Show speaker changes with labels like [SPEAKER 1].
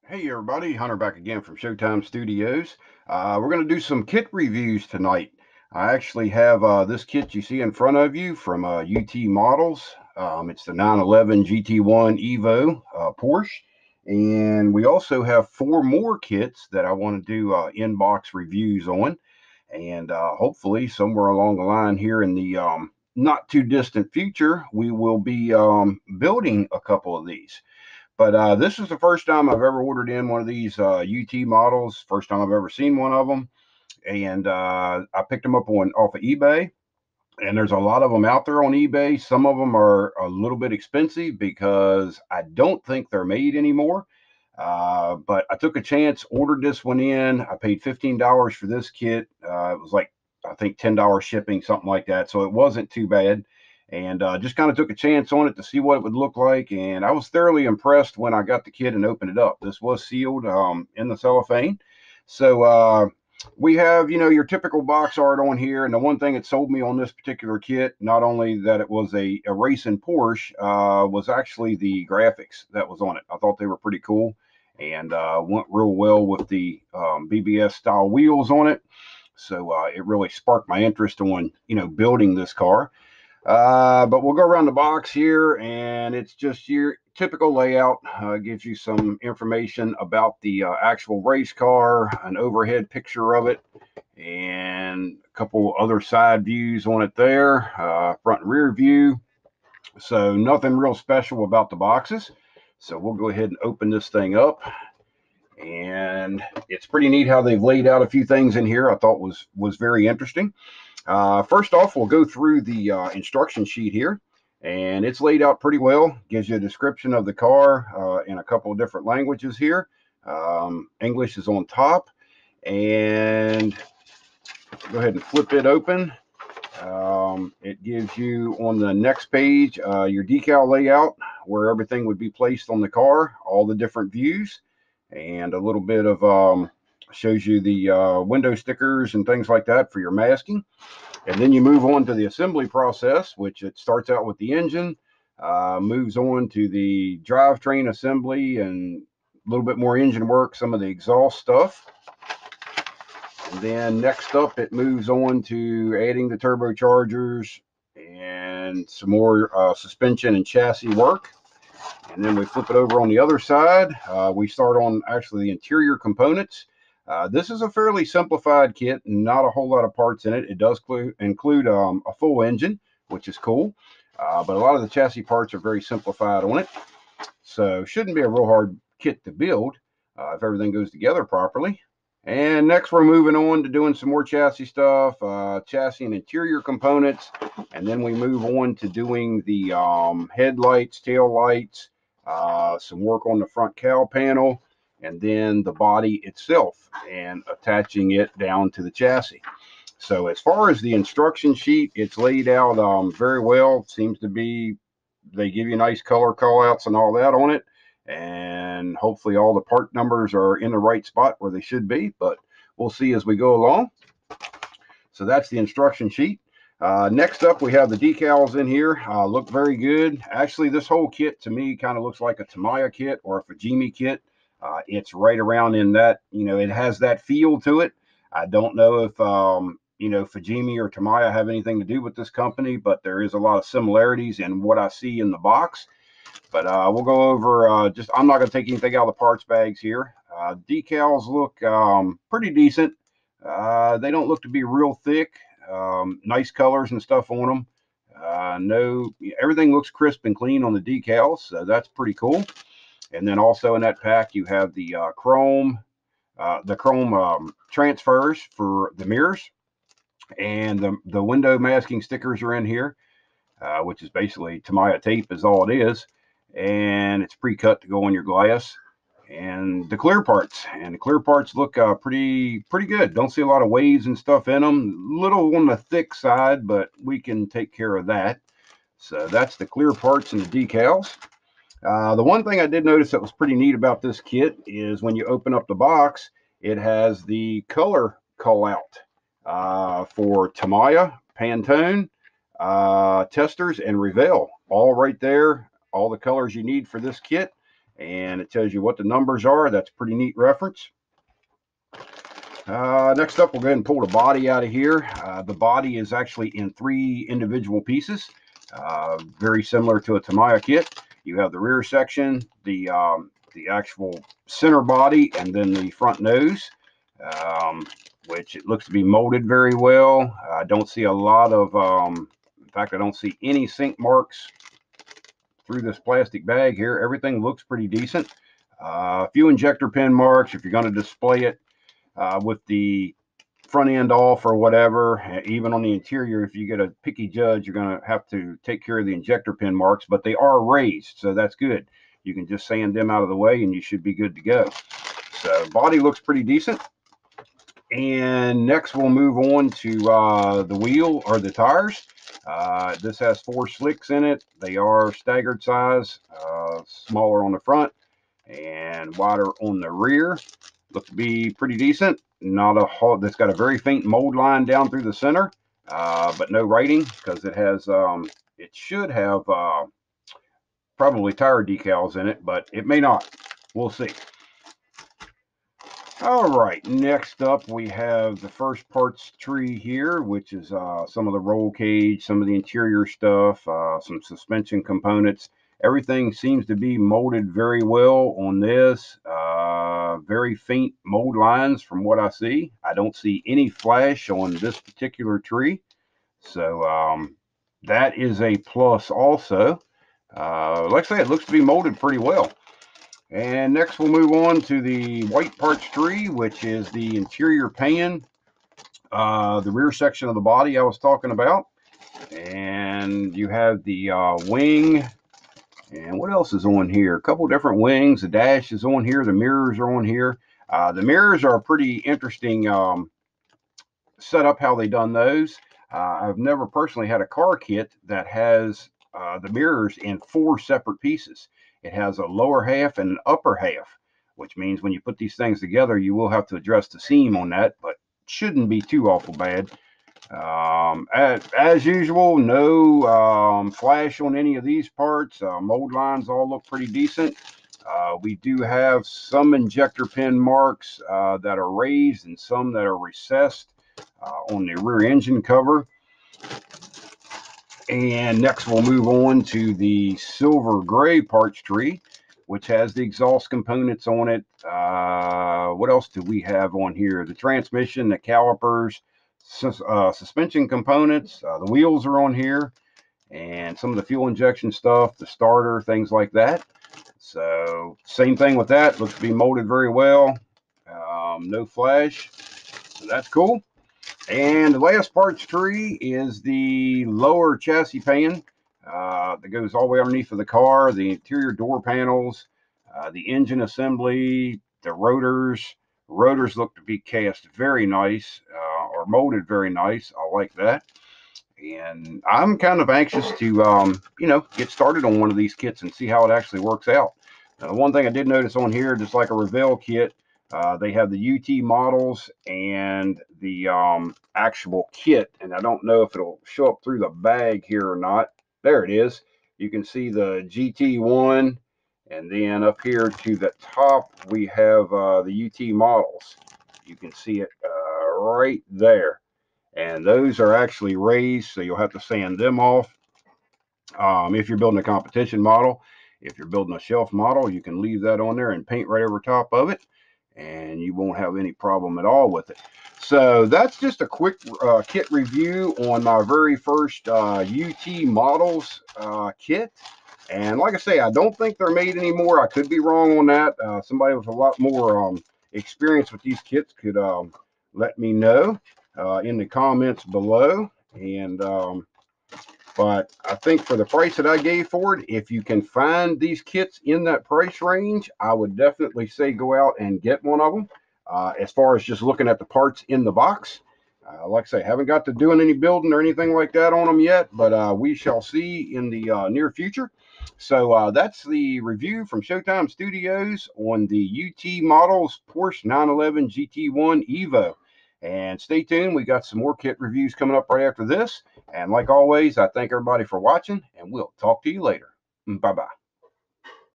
[SPEAKER 1] Hey everybody, Hunter back again from Showtime Studios. We're going to do some kit reviews tonight. I actually have this kit you see in front of you from UT Models. It's the 911 GT1 Evo Porsche. And we also have four more kits that I want to do in-box reviews on. And hopefully somewhere along the line here in the not too distant future, we will be building a couple of these. But this is the first time I've ever ordered in one of these UT models. First time I've ever seen one of them, and I picked them up on off of eBay. And there's a lot of them out there on eBay. Some of them are a little bit expensive because I don't think they're made anymore. But I took a chance, ordered this one in. I paid $15 for this kit. It was like I think $10 shipping, something like that. So it wasn't too bad, and just kind of took a chance on it to see what it would look like. And I was thoroughly impressed when I got the kit and opened it up. This was sealed in the cellophane. So we have, your typical box art on here. And the one thing that sold me on this particular kit, not only that it was a racing Porsche, was actually the graphics that was on it. I thought they were pretty cool and went real well with the BBS style wheels on it. So it really sparked my interest on, building this car. But we'll go around the box here, and it's just your typical layout. Gives you some information about the actual race car, an overhead picture of it, and a couple other side views on it there, front and rear view. So nothing real special about the boxes. So we'll go ahead and open this thing up. And it's pretty neat how they've laid out a few things in here I thought was very interesting. First off, we'll go through the instruction sheet here, and it's laid out pretty well. Gives you a description of the car in a couple of different languages here. English is on top, and go ahead and flip it open. It gives you on the next page your decal layout, where everything would be placed on the car, all the different views, and a little bit of shows you the window stickers and things like that for your masking. And then you move on to the assembly process, which it starts out with the engine, moves on to the drivetrain assembly and a little bit more engine work, some of the exhaust stuff. And then next up, it moves on to adding the turbochargers and some more suspension and chassis work. And then we flip it over on the other side. We start on actually the interior components. This is a fairly simplified kit, not a whole lot of parts in it. It does include a full engine, which is cool, but a lot of the chassis parts are very simplified on it. So shouldn't be a real hard kit to build if everything goes together properly. And next we're moving on to doing some more chassis stuff, chassis and interior components. And then we move on to doing the headlights, tail lights, some work on the front cowl panel, and then the body itself and attaching it down to the chassis. So as far as the instruction sheet, it's laid out very well. Seems to be, they give you nice color callouts and all that on it. And hopefully all the part numbers are in the right spot where they should be, but we'll see as we go along. So that's the instruction sheet. Next up, we have the decals in here. Look very good. Actually, this whole kit to me kind of looks like a Tamiya kit or a Fujimi kit. It's right around in that, it has that feel to it. I don't know if, Fujimi or Tamiya have anything to do with this company, but there is a lot of similarities in what I see in the box. But we'll go over I'm not going to take anything out of the parts bags here. Decals look pretty decent. They don't look to be real thick. Nice colors and stuff on them. Everything looks crisp and clean on the decals, so that's pretty cool. And then also in that pack, you have the chrome transfers for the mirrors, and the window masking stickers are in here, which is basically Tamiya tape is all it is, and it's pre-cut to go on your glass. And the clear parts, look pretty good. Don't see a lot of waves and stuff in them. Little on the thick side, but we can take care of that. So that's the clear parts and the decals. The one thing I did notice that was pretty neat about this kit is when you open up the box, it has the color call out for Tamiya, Pantone, Testors, and Revell, all right there. All the colors you need for this kit. and it tells you what the numbers are. That's a pretty neat reference. Next up, we'll go ahead and pull the body out of here. The body is actually in 3 individual pieces, very similar to a Tamiya kit. You have the rear section, the actual center body, and then the front nose, which it looks to be molded very well. I don't see a lot of, in fact, I don't see any sink marks through this plastic bag here. Everything looks pretty decent. A few injector pin marks if you're going to display it with the front end off or whatever. Even on the interior, if you get a picky judge, you're going to have to take care of the injector pin marks, but they are raised, so that's good. You can just sand them out of the way and you should be good to go. So body looks pretty decent. And next we'll move on to the wheel or the tires. This has 4 slicks in it. They are staggered size, smaller on the front and wider on the rear. Look to be pretty decent. Not a hard, that's got a very faint mold line down through the center, but no writing because it has, it should have probably tire decals in it, but it may not. We'll see. All right, next up we have the first parts tree here, which is some of the roll cage, some of the interior stuff, some suspension components. Everything seems to be molded very well on this. Very faint mold lines from what I see. I don't see any flash on this particular tree. So that is a plus also. Like I say, it looks to be molded pretty well. And next we'll move on to the white parts tree, which is the interior pan, the rear section of the body I was talking about. And you have the wing. And what else is on here? A couple different wings. The dash is on here. The mirrors are on here. The mirrors are a pretty interesting setup, how they done those. I've never personally had a car kit that has the mirrors in 4 separate pieces. It has a lower half and an upper half, which means when you put these things together, you will have to address the seam on that, but shouldn't be too awful bad. As usual, no flash on any of these parts. Mold lines all look pretty decent. We do have some injector pin marks that are raised and some that are recessed on the rear engine cover. And next we'll move on to the silver gray parts tree, which has the exhaust components on it. What else do we have on here? The transmission, the calipers, suspension components, the wheels are on here, and some of the fuel injection stuff, the starter, things like that. So same thing with that. Looks to be molded very well. No flash. So that's cool. And the last parts tree is the lower chassis pan that goes all the way underneath of the car, the interior door panels, the engine assembly, the rotors. Rotors look to be cast very nice or molded very nice. I like that. And I'm kind of anxious to, get started on one of these kits and see how it actually works out. Now, one thing I did notice on here, just like a Revell kit, they have the UT models and the actual kit, and I don't know if it'll show up through the bag here or not. There it is. You can see the GT1, and then up here to the top we have the UT models. You can see it right there, and those are actually raised, so you'll have to sand them off. If you're building a competition model, if you're building a shelf model, you can leave that on there and paint right over top of it, and you won't have any problem at all with it. So that's just a quick kit review on my very first UT models kit. And like I say, I don't think they're made anymore. I could be wrong on that. Somebody with a lot more experience with these kits could let me know in the comments below. And but I think for the price that I gave for it, if you can find these kits in that price range, I would definitely say go out and get one of them. As far as just looking at the parts in the box, like I say, haven't got to doing any building or anything like that on them yet, but we shall see in the near future. So that's the review from Showtime Studios on the UT Models Porsche 911 GT1 Evo. And stay tuned. We got some more kit reviews coming up right after this. And like always, I thank everybody for watching, and we'll talk to you later. Bye-bye.